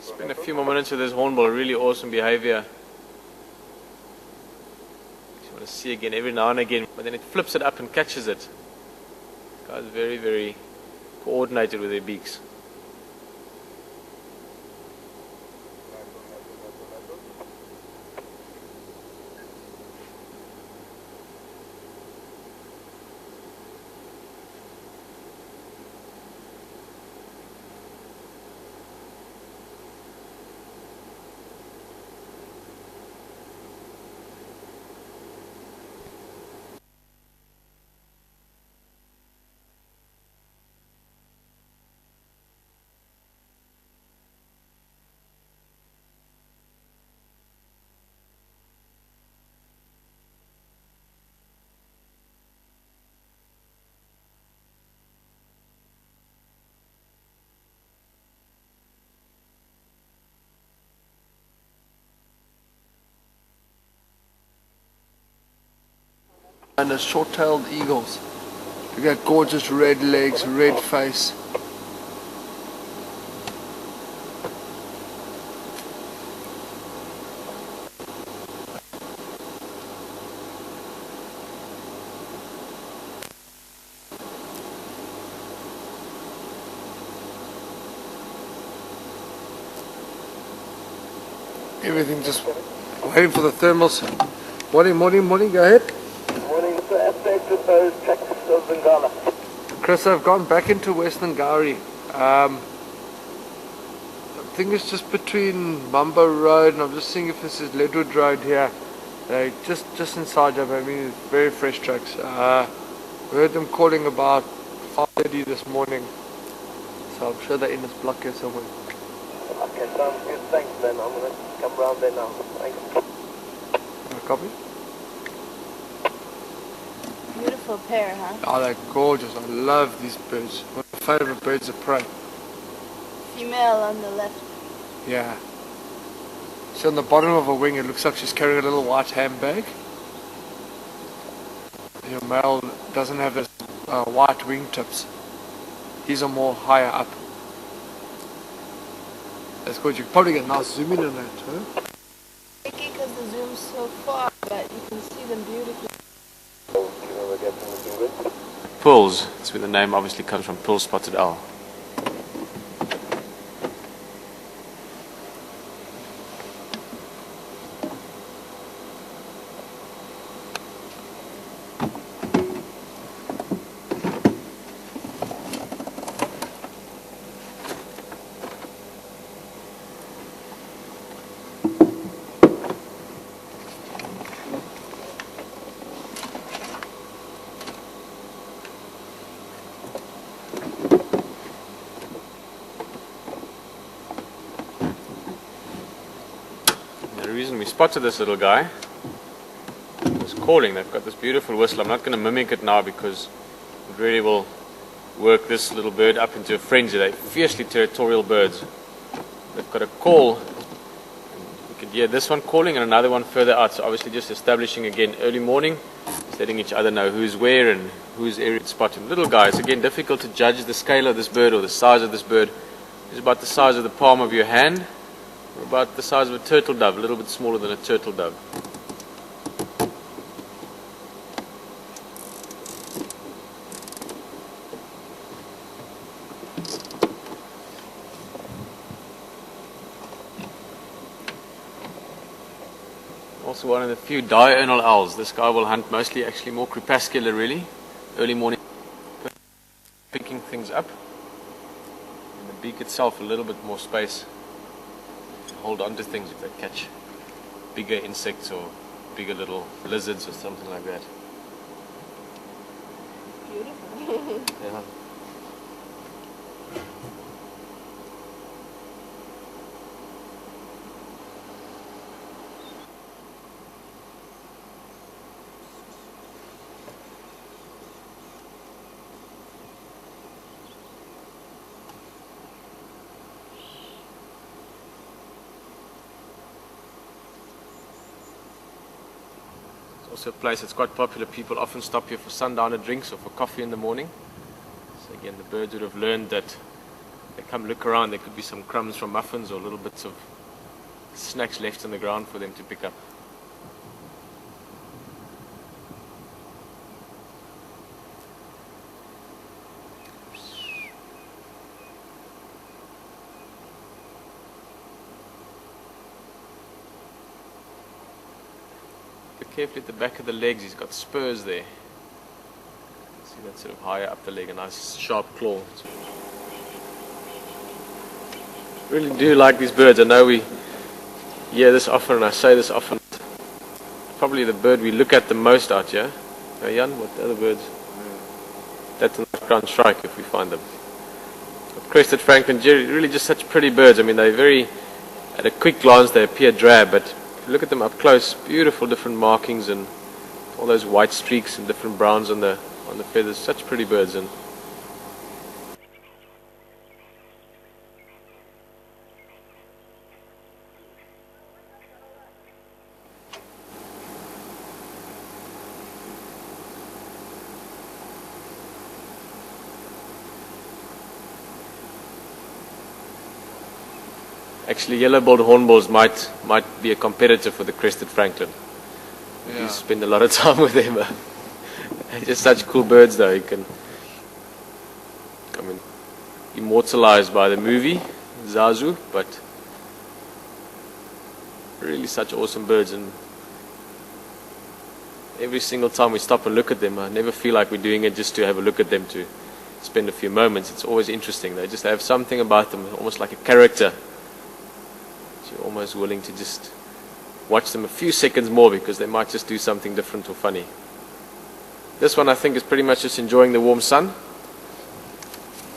Spend a few more minutes with this hornbill. Really awesome behavior. You want to see again every now and again, but then it flips it up and catches it. Guys, very, very coordinated with their beaks. And the short-tailed eagles. Look at gorgeous red legs, red face. Everything just waiting for the thermals. Morning, go ahead. Chris, I've gone back into Western Gowrie. I think it's just between Mumba Road, and I'm just seeing if this is Ledwood Road here. Just inside Djuma. I mean, very fresh tracks. We heard them calling about 5:30 this morning, so I'm sure they're in this block here somewhere. Okay, sounds good. Thanks, Ben. I'm going to come round there now. Thanks. Copy? Beautiful pair, huh? Oh, they're gorgeous. I love these birds. One of my favourite birds of prey. Female on the left. Yeah. So on the bottom of her wing, it looks like she's carrying a little white handbag. Your male doesn't have those white wingtips. These are more higher up. That's good. You can probably get a nice zoom in on that, huh? Tricky because the zoom's so far, but you can see them beautifully. Pearls. That's where the name obviously comes from. Pearl spotted owl. The reason we spotted this little guy was calling. They've got this beautiful whistle. I'm not going to mimic it now because it really will work this little bird up into a frenzy. They're fiercely territorial birds. They've got a call. You can hear this one calling and another one further out. So obviously just establishing again early morning, just letting each other know who's where and whose area to spot him. Little guy. It's again difficult to judge the scale of this bird or the size of this bird. It's about the size of the palm of your hand. About the size of a turtle dove, a little bit smaller than a turtle dove. Also one of the few diurnal owls. This guy will hunt mostly actually more crepuscular really, early morning, picking things up. And the beak itself a little bit more space. Hold on to things if they catch bigger insects or bigger little lizards or something like that. Beautiful. Yeah. Also a place that's quite popular. People often stop here for sundowner drinks or for coffee in the morning. So again, the birds would have learned that they come look around, there could be some crumbs from muffins or little bits of snacks left on the ground for them to pick up. Look carefully at the back of the legs, he's got spurs there. See that sort of higher up the leg, a nice sharp claw. Really do like these birds. I know we hear this often and I say this often. Probably the bird we look at the most out here. Jan, what other birds? That's a ground strike if we find them. Crested, Francolin, really just such pretty birds. I mean, they're very, at a quick glance they appear drab, but if you look at them up close, beautiful different markings and all those white streaks and different browns on the feathers. Such pretty birds. And actually, yellow-billed hornbills might be a competitor for the Crested Francolin. Yeah. You spend a lot of time with them. They're just such cool birds, though. You can, I mean, immortalized by the movie Zazu, but really such awesome birds. And every single time we stop and look at them, I never feel like we're doing it just to have a look at them, to spend a few moments. It's always interesting. They just have something about them, almost like a character. You're almost willing to just watch them a few seconds more because they might just do something different or funny. This one I think is pretty much just enjoying the warm sun.